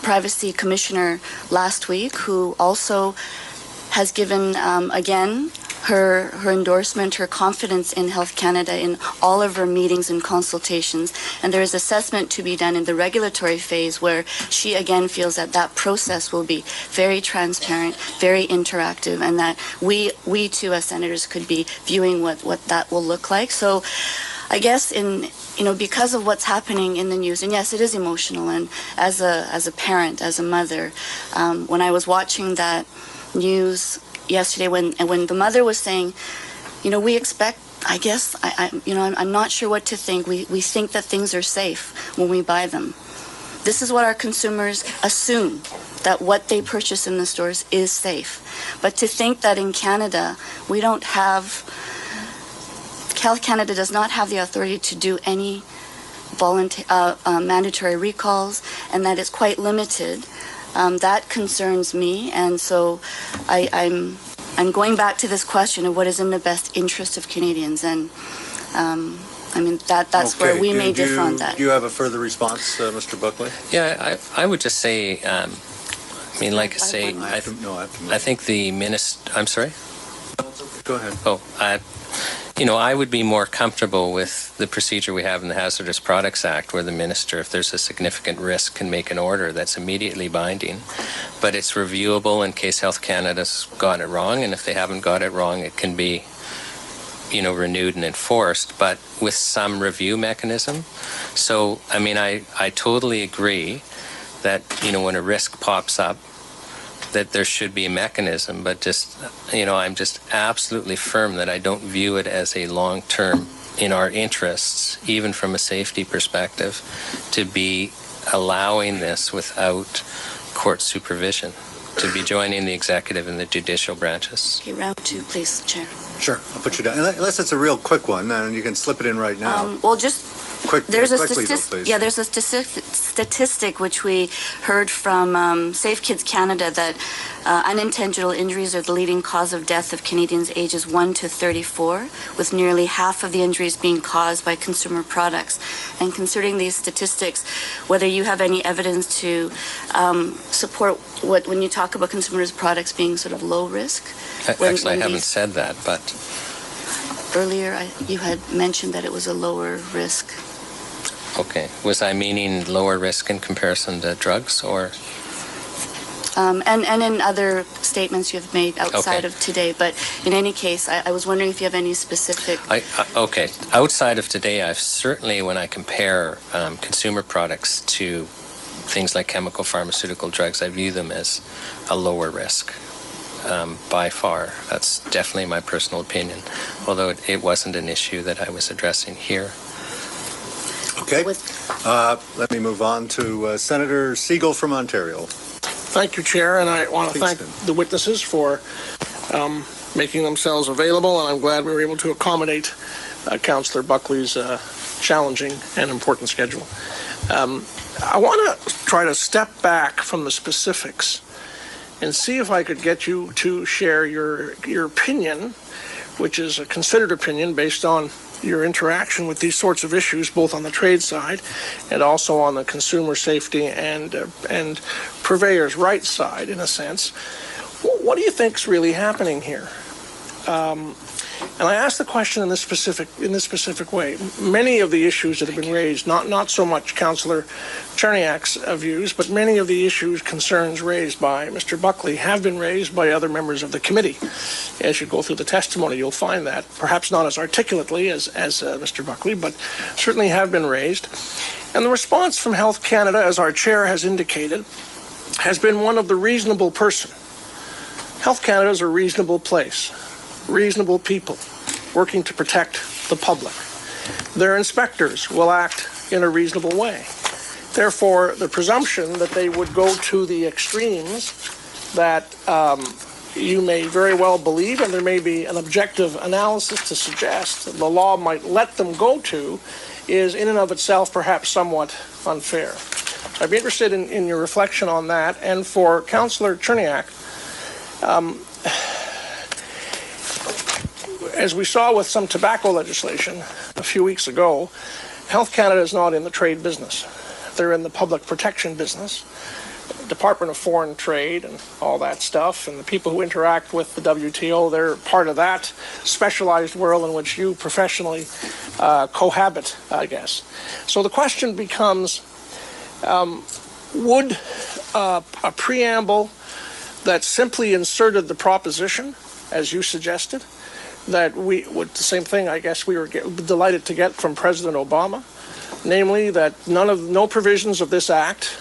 Privacy Commissioner last week, who also has given, again, her endorsement, her confidence in Health Canada in all of her meetings and consultations. And there is assessment to be done in the regulatory phase where she again feels that that process will be very transparent, very interactive, and that we too as senators could be viewing what that will look like. So I guess because of what's happening in the news, and yes, it is emotional, and as a parent, as a mother, when I was watching that news yesterday, when the mother was saying, we expect, I guess, I'm not sure what to think. We think that things are safe when we buy them. This is what our consumers assume, that what they purchase in the stores is safe. But to think that in Canada, we don't have, Health Canada does not have the authority to do any mandatory recalls, and that it's quite limited. That concerns me, and so I'm going back to this question of what is in the best interest of Canadians, and that's okay. Where we may differ on that. Do you have a further response, Mr. Buckley? Yeah, I would just say, I think the minister. I'm sorry. Go ahead. I would be more comfortable with the procedure we have in the Hazardous Products Act, where the minister, if there's a significant risk, can make an order that's immediately binding. But it's reviewable in case Health Canada's got it wrong, and if they haven't got it wrong, it can be, renewed and enforced, but with some review mechanism. So, I totally agree that, when a risk pops up, that there should be a mechanism, but just, I'm just absolutely firm that I don't view it as a long-term in our interests, even from a safety perspective, to be allowing this without court supervision, to be joining the executive and the judicial branches. Okay, round two, please, Chair. Sure, I'll put you down. Unless it's a real quick one, and you can slip it in right now. There's a statistic which we heard from Safe Kids Canada that unintentional injuries are the leading cause of death of Canadians ages 1 to 34, with nearly half of the injuries being caused by consumer products. And considering these statistics, whether you have any evidence to support when you talk about consumer products being sort of low risk? I haven't said that, but earlier you had mentioned that it was a lower risk. Okay. Was I meaning lower risk in comparison to drugs, or? And in other statements you've made outside of today, but in any case, I was wondering if you have any specific. Okay. Outside of today, I've certainly, when I compare consumer products to things like chemical, pharmaceutical drugs, I view them as a lower risk. By far. That's definitely my personal opinion, although it wasn't an issue that I was addressing here. Okay. Let me move on to Senator Siegel from Ontario. Thank you, Chair, and I want to thank the witnesses for making themselves available, and I'm glad we were able to accommodate Councillor Buckley's challenging and important schedule. I want to try to step back from the specifics and see if I could get you to share your opinion, which is a considered opinion based on your interaction with these sorts of issues, both on the trade side and also on the consumer safety and purveyors' rights side, in a sense. What do you think's really happening here? And I ask the question in this specific way. Many of the issues that have been raised, not so much Councillor Cherniak's views, but many of the concerns raised by Mr. Buckley have been raised by other members of the committee. As you go through the testimony, you'll find that, perhaps not as articulately as Mr. Buckley, but certainly have been raised. And the response from Health Canada, as our chair has indicated, has been one of the reasonable person. Health Canada is a reasonable place. Reasonable people working to protect the public. Their inspectors will act in a reasonable way. Therefore, the presumption that they would go to the extremes that you may very well believe, and there may be an objective analysis to suggest that the law might let them go to, is in and of itself perhaps somewhat unfair. I'd be interested in your reflection on that. And for Councillor Cherniak, as we saw with some tobacco legislation a few weeks ago, Health Canada is not in the trade business. they're in the public protection business, Department of Foreign Trade and all that stuff, and the people who interact with the WTO, they're part of that specialized world in which you professionally cohabit, I guess. So the question becomes, would a preamble that simply inserted the proposition, as you suggested, that we would, the same thing I guess we were delighted to get from President Obama, namely that no provisions of this act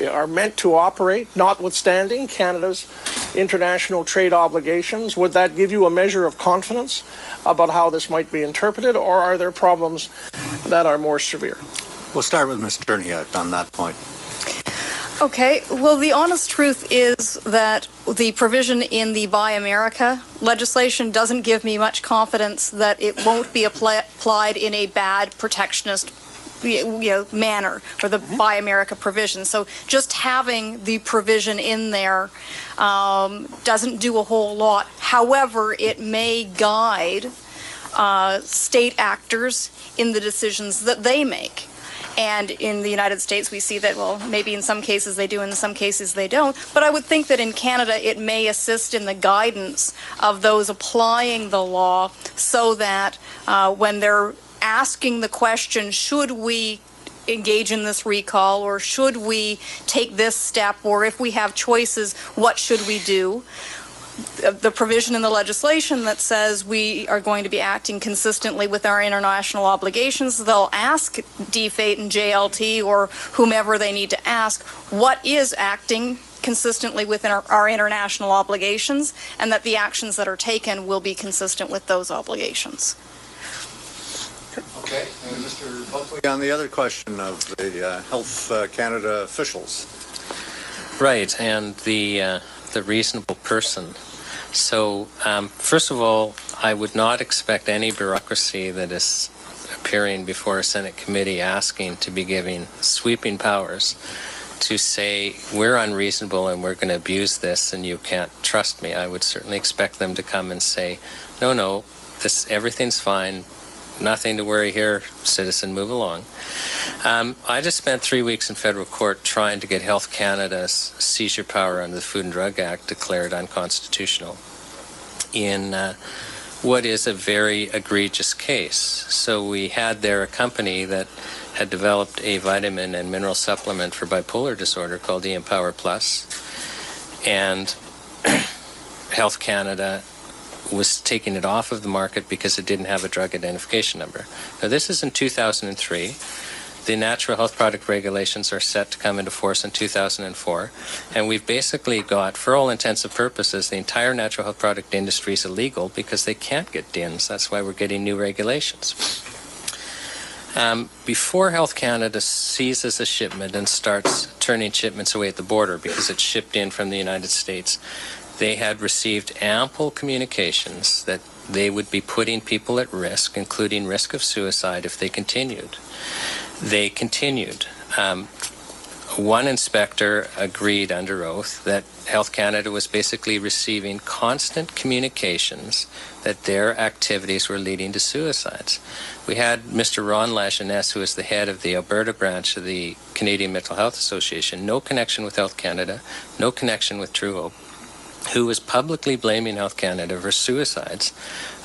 are meant to operate, notwithstanding Canada's international trade obligations? Would that give you a measure of confidence about how this might be interpreted, or are there problems that are more severe? We'll start with Ms. Cherniak on that point. Okay, well, the honest truth is that the provision in the Buy America legislation doesn't give me much confidence that it won't be applied in a bad protectionist manner, or the Buy America provision. So just having the provision in there doesn't do a whole lot. However, it may guide state actors in the decisions that they make. And in the United States, we see that, well, maybe in some cases they do, in some cases they don't. But I would think that in Canada, it may assist in the guidance of those applying the law, so that when they're asking the question, should we engage in this recall, or should we take this step, or if we have choices, what should we do? The provision in the legislation that says we are going to be acting consistently with our international obligations, they'll ask DFATE and JLT or whomever they need to ask, what is acting consistently within our international obligations, and that the actions that are taken will be consistent with those obligations. Okay, and Mr. Buckley, on the other question of the Health Canada officials. Right, and the reasonable person. So, first of all, I would not expect any bureaucracy that is appearing before a Senate committee asking to be given sweeping powers to say, we're unreasonable and we're going to abuse this and you can't trust me. I would certainly expect them to come and say, no, everything's fine. Nothing to worry here, citizen, move along. I just spent 3 weeks in federal court trying to get Health Canada's seizure power under the Food and Drug Act declared unconstitutional in what is a very egregious case. So we had there a company that had developed a vitamin and mineral supplement for bipolar disorder called Empower Plus, and Health Canada was taking it off of the market because it didn't have a drug identification number. Now, this is in 2003. The natural health product regulations are set to come into force in 2004, and we've basically got, for all intents and purposes, the entire natural health product industry is illegal because they can't get DINs. That's why we're getting new regulations. Before Health Canada seizes a shipment and starts turning shipments away at the border because it's shipped in from the United States, they had received ample communications that they would be putting people at risk, including risk of suicide, if they continued. They continued. One inspector agreed under oath that Health Canada was basically receiving constant communications that their activities were leading to suicides. We had Mr. Ron Lajeunesse, who is the head of the Alberta branch of the Canadian Mental Health Association, no connection with Health Canada, no connection with True Hope, who was publicly blaming Health Canada for suicides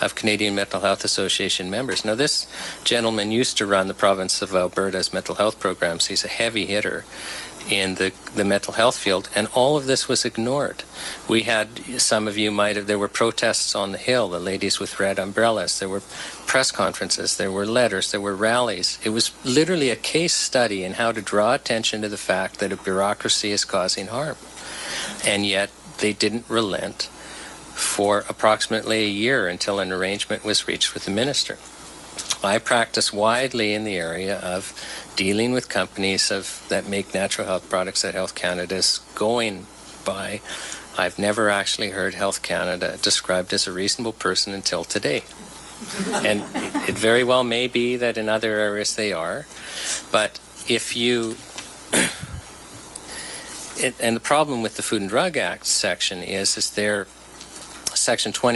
of Canadian Mental Health Association members. Now, this gentleman used to run the province of Alberta's mental health programs. He's a heavy hitter in the mental health field, and all of this was ignored. We had, some of you might have, there were protests on the Hill, the ladies with red umbrellas, there were press conferences, there were letters, there were rallies. It was literally a case study in how to draw attention to the fact that a bureaucracy is causing harm. And yet, they didn't relent for approximately a year until an arrangement was reached with the minister. I practice widely in the area of dealing with companies that make natural health products that Health Canada is going by. I've never actually heard Health Canada described as a reasonable person until today. And it very well may be that in other areas they are, but if you... And the problem with the Food and Drug Act section is their Section 20